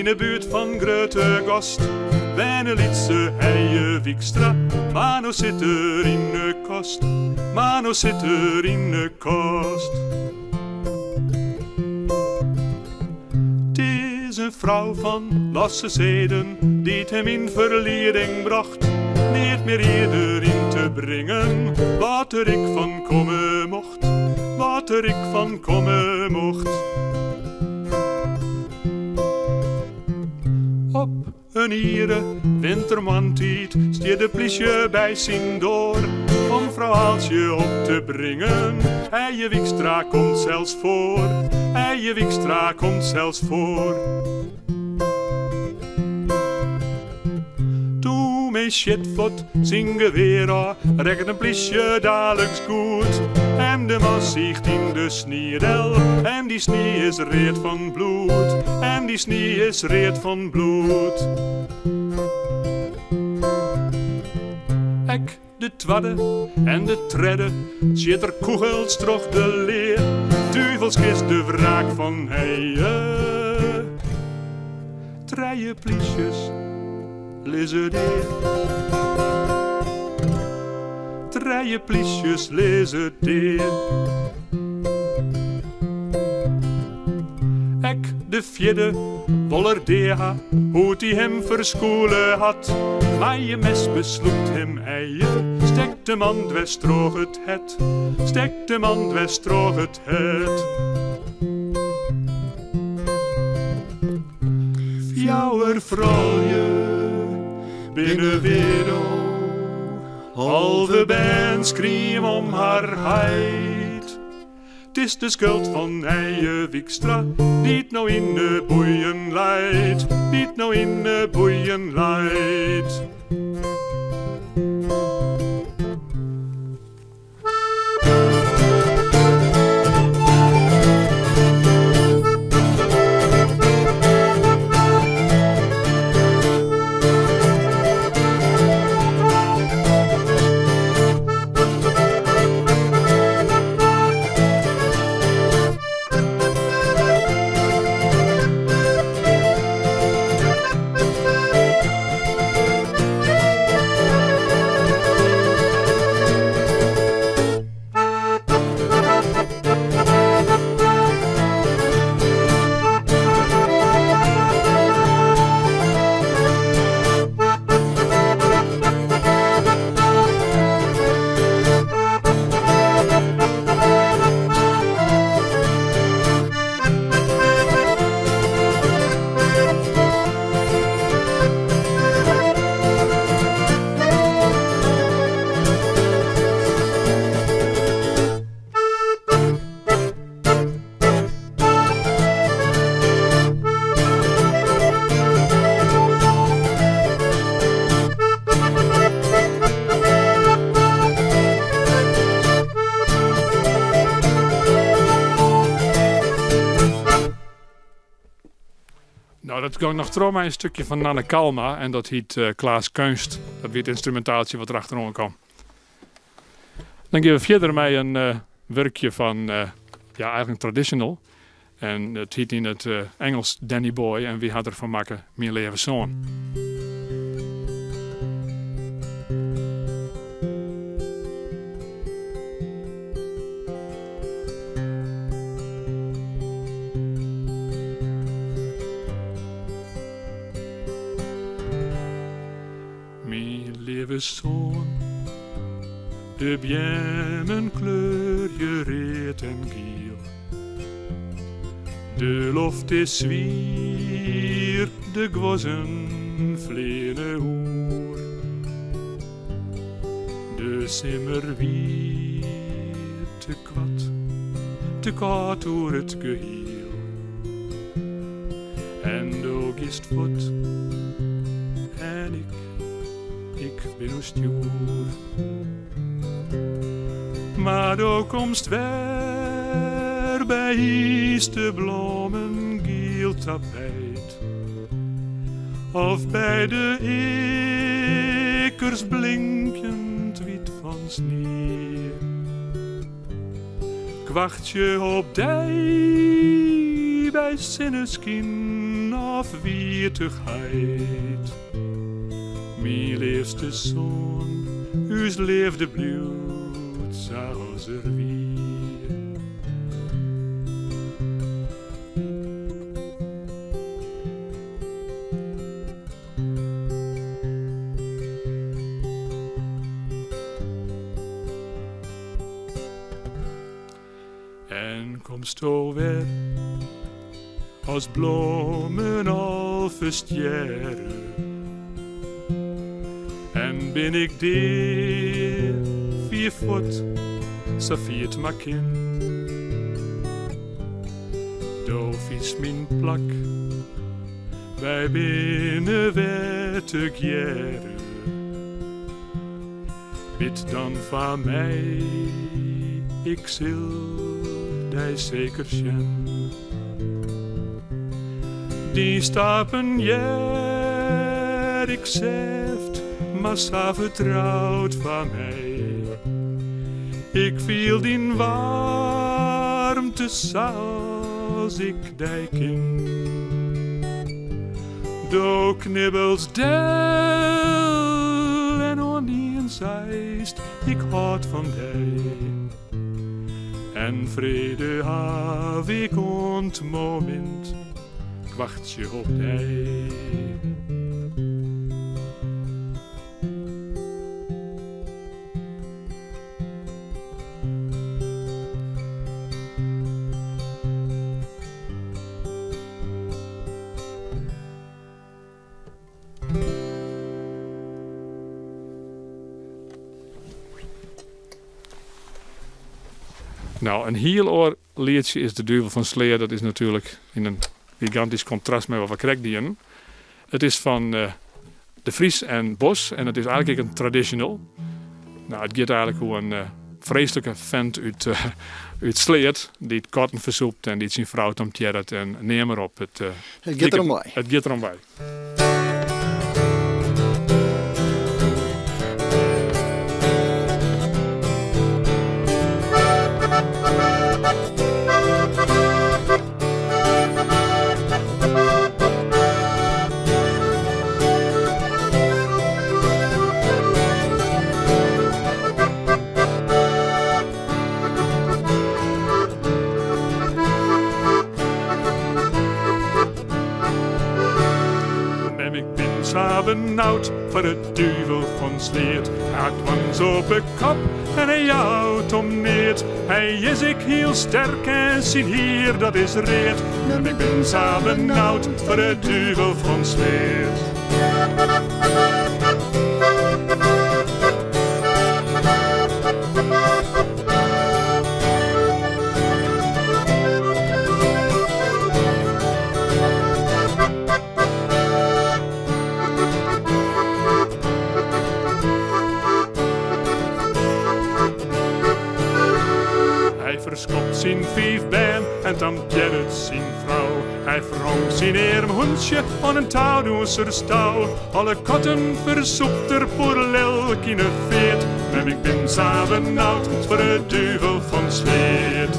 in de buurt van Grote Gast. Bijna liet ze hij Woudstra, maar nou zit er in de kast. Maar nou zit er in de kast. Het is een vrouw van lasse zeden, die het hem in verleiding bracht. Niet meer eerder in te brengen, wat er ik van komen mocht. Wat er ik van komen mocht. Op een iere wintermantiet stier de politie bij zijn door om vrouw Aaltje op te brengen. Hij Woudstra komt zelfs voor, hij Woudstra komt zelfs voor. Toen mij shitfot zijn geweer aan, rekt een politie dadelijk goed. En de man ziet in de sniedel, en die snie is reed van bloed. En die snie is reed van bloed. Ek de twadde en de tredde, zit er kogels troch de leer. Duivelskist de wraak van heie. Treie pliesjes, lizedeer. Treie pliesjes, lizedeer. Ek de vierde woller deha, hoe die hem verskoelen had. Maar je mes besloegt hem eien, stekt de man dwes droog het het. Stekt de man dwes droog het het. Fjouwer vrouwje, binnen wereld. Halve band scream om haar heid. Het is de schuld van hij Woudstra, die het nou in de boeien leidt. Die het nou in de boeien leidt. Nou, dat ging nog trouw mij een stukje van Nanne Kalma en dat heet Klaas Kunst. Dat weer het instrumentaaltje wat erachterom kwam. Dan gaan we verder met een werkje van, ja, eigenlijk traditional. En het heet in het Engels Danny Boy en wie had ervan maken? Mijn leven zoon. Zoon, de bjemmen kleurje reed en giel. De loft is zwier, de gwozen vleene hoer. De simmer wie te kwaad door het geheel. En ook is het voet en ik ben een stuur. Maar dan komst weer bij de bloemen geel tapijt. Of bij de ekers blinkend wit van sneeuw. Kwacht je op dij bij zinneskin afwezigheid. Mijn liefste zoon, uw leefde bloed zoals er weer. En komst o weer als bloemen al verstjeren. En ben ik daar 4 voet, zo viert maar kind. Doof is mijn plak, wij binnen wettig jaren. Bid dan van mij, ik zil die zeker zien. Die stappen jaar, ik zegt, maar sa vertrouwd van mij. Ik viel die warmte zoals ik die ken. Do knibbels del en ondien zeist, ik houd van die. En vrede hav ik ont moment, ik wacht je op die. Nou, een heel oor liedje is De Duivel van Sleer. Dat is natuurlijk in een gigantisch contrast met wat we krijgen. Het is van de Fries en Bos en het is eigenlijk een traditional. Nou, het gaat eigenlijk hoe een vreselijke vent uit Sleert die het kotten versoept en die zijn vrouw tomtjert en neem maar op. Het gaat erom bij. Het gaat erom bij. Benauwd voor het duivel van Sleert. Hij had wans op de kop en hij houdt om neert. Hij is ik heel sterk en zien hier, dat is reed. En ik ben zo benauwd voor het duivel van Sleert. Verskopt zijn 5 been en dan het zijn vrouw. Hij wrong zijn arm hondje aan een touwdoeser stouw. Alle kotten versoept er voor lelk in een veet. En ik ben zo benauwd voor de duivel van Sleert.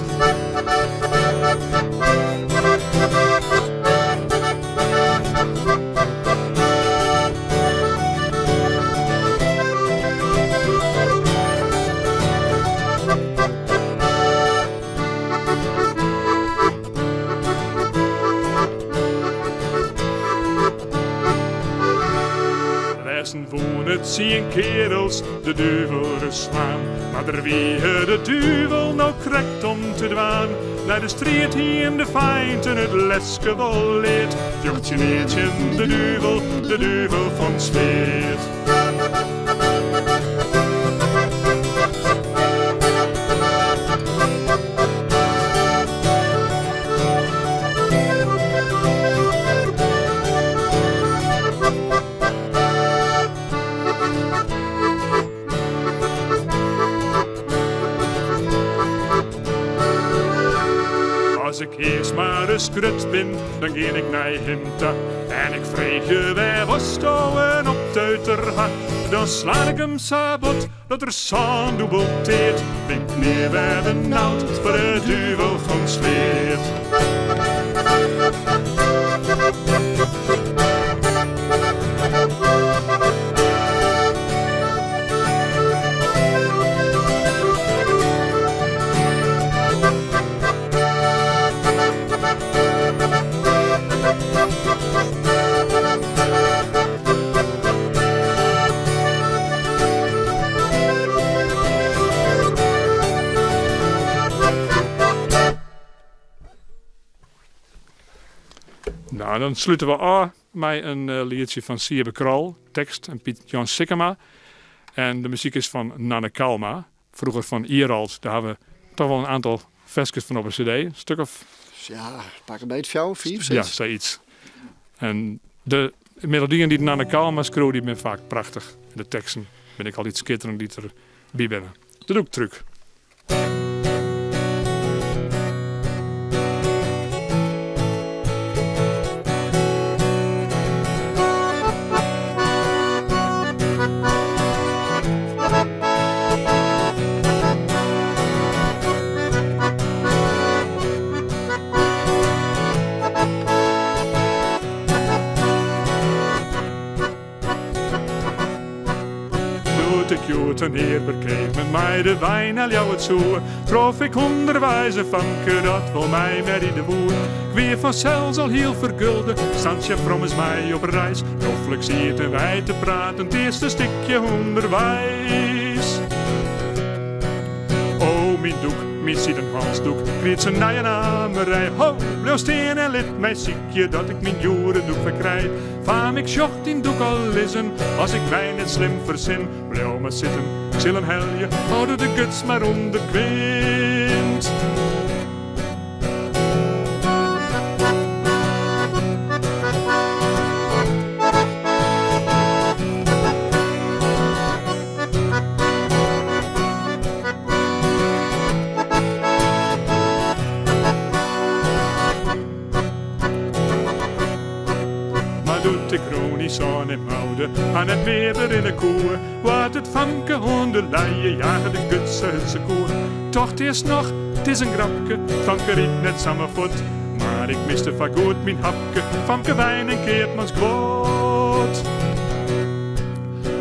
Het zien kerels de duivel slaan, maar er wie de duivel nou krijgt om te dwaan. Naar de strijd hier in de feinten het leske wel leed. Jochtje neertje de duivel van Sleert. Als ik eerst maar eens krut ben, dan ga ik naar hem toe. En ik vreeg je wij was touwen op tuiterhak. Dan sla ik hem zo bot, dat er zo'n dubbel teert. Ben ik neer bij benauwd voor de duivel van Sleert. Nou, dan sluiten we af met een liedje van Sierbe Krol, tekst en Piet Jan Sikkema. En de muziek is van Nanne Kalma, vroeger van Ierald. Daar hebben we toch wel een aantal versjes van op een cd. Een stuk of... Ja, pak een beetje 4, 5, 6. Ja, zoiets. En de melodieën die Nanne Kalma schreeuwt, die zijn vaak prachtig. En de teksten ben ik al iets schitterend die erbij binnen. Dat doe ik terug. Een heer bekreeg met mij de wijn al jou het zoer. Trof ik onderwijzen vanke, dat wil mij met in de woer. Weer vanzelfs al heel vergulden, standje from is mij op reis. Toffelijk zie het en wij te praten, het eerste stukje onderwijs. Oh, mijn doek, mijn ziet een halsdoek, kreeg zijn nijen namerij. Ho, bleef steen en lid mij ziekje, dat ik mijn jorendoek verkrijg. Vaam ik zocht in doek al lissen, als ik mij net slim verzin. Bleef maar zitten, ik zal een helje, houden de guts maar onder kwint. De kronisch aan het houden, aan het meer in de koer. Wat het vanke honden leien, jagen de gutse hutse koer. Toch, het is nog, het is een grapke, vanke riet net samen voet. Maar ik miste vaak goed mijn hapke, vanke wijn en keertmans kwot.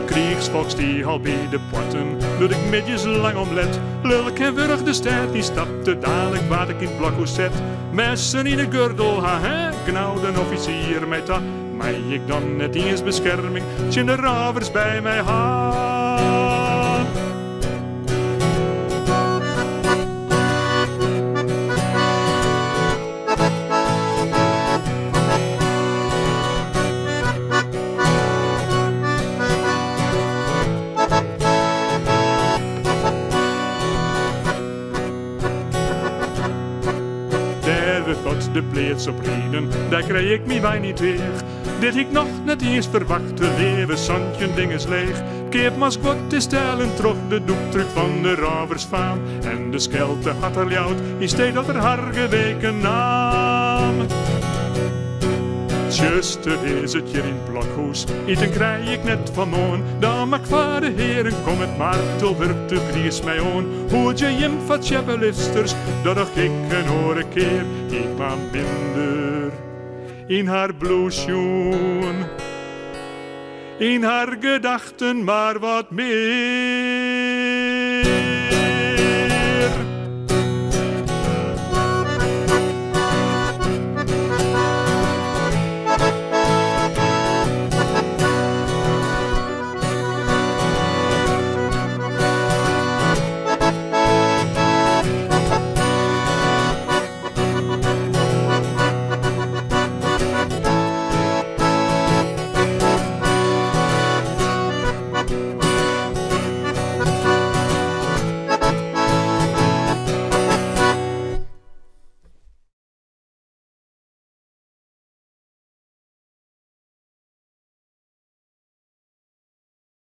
Kriegsvolks die al bij de potten, doet ik midjes lang omlet. Lulk en wurg de stad, die stapte dadelijk wat ik in het blokhoes zet. Messen in de gurdel, ha, gnauwde een officier met dat. Mij ik dan net eens bescherming, tjen de rovers bij mij haan. Daar we tot de pleets op reden, daar krijg ik mij niet weer. Dit ik nog net eens verwachtte, leven zandje dinges leeg. Keep mas goed te stellen, trof de doekdruk van de rovers vaan. En de skelte had er jout, in steed dat er haar geweken naam. Tjuster is het hier in het blokhoes, eten krijg ik net van moon. Dan maak vader heren, kom het martel, werpt de Dries mij on. Hoort je jim van tjeppelisters, dat nog ik een oren keer, ik maar minder. In haar bloesjoen, in haar gedachten maar wat meer.